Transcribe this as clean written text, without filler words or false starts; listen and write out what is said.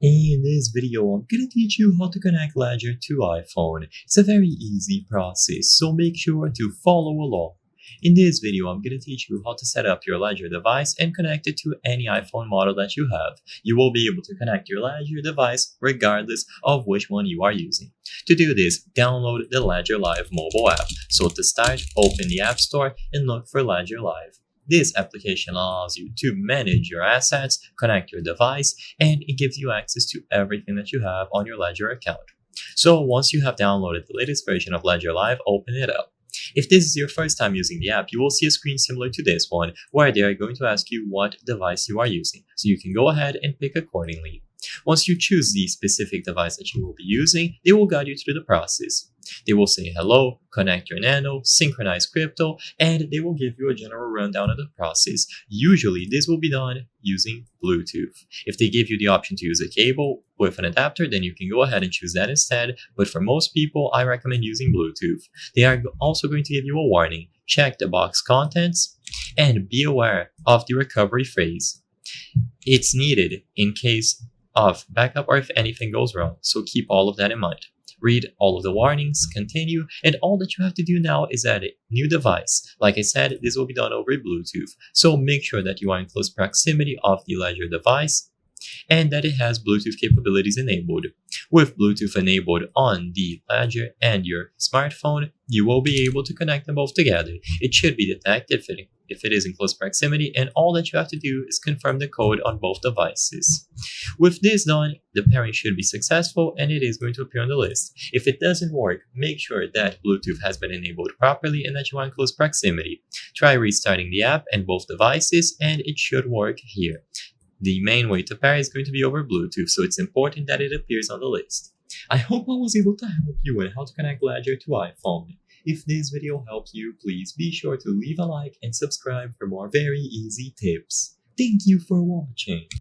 In this video, I'm gonna teach you how to connect Ledger to iPhone. It's a very easy process, so make sure to follow along. In this video, I'm gonna teach you how to set up your Ledger device and connect it to any iPhone model that you have. You will be able to connect your Ledger device regardless of which one you are using. To do this, download the Ledger Live mobile app. So to start, open the App Store and look for Ledger Live. This application allows you to manage your assets, connect your device, and it gives you access to everything that you have on your Ledger account. So once you have downloaded the latest version of Ledger Live, open it up. If this is your first time using the app, you will see a screen similar to this one, where they are going to ask you what device you are using, so you can go ahead and pick accordingly. Once you choose the specific device that you will be using, they will guide you through the process. They will say hello, connect your Nano, synchronize crypto, and they will give you a general rundown of the process. Usually, this will be done using Bluetooth. If they give you the option to use a cable with an adapter, then you can go ahead and choose that instead, but for most people, I recommend using Bluetooth. They are also going to give you a warning. Check the box contents and be aware of the recovery phrase. It's needed in case of backup or if anything goes wrong, so keep all of that in mind. Read all of the warnings, continue, and all that you have to do now is add a new device. Like I said, this will be done over Bluetooth, so make sure that you are in close proximity of the Ledger device and that it has Bluetooth capabilities enabled. With Bluetooth enabled on the Ledger and your smartphone, you will be able to connect them both together. It should be detected if it is in close proximity, and all that you have to do is confirm the code on both devices. With this done, the pairing should be successful and it is going to appear on the list. If it doesn't work, make sure that Bluetooth has been enabled properly and that you are in close proximity. Try restarting the app and both devices and it should work here. The main way to pair is going to be over Bluetooth, so it's important that it appears on the list. I hope I was able to help you in how to connect Ledger to iPhone. If this video helped you, please be sure to leave a like and subscribe for more very easy tips. Thank you for watching.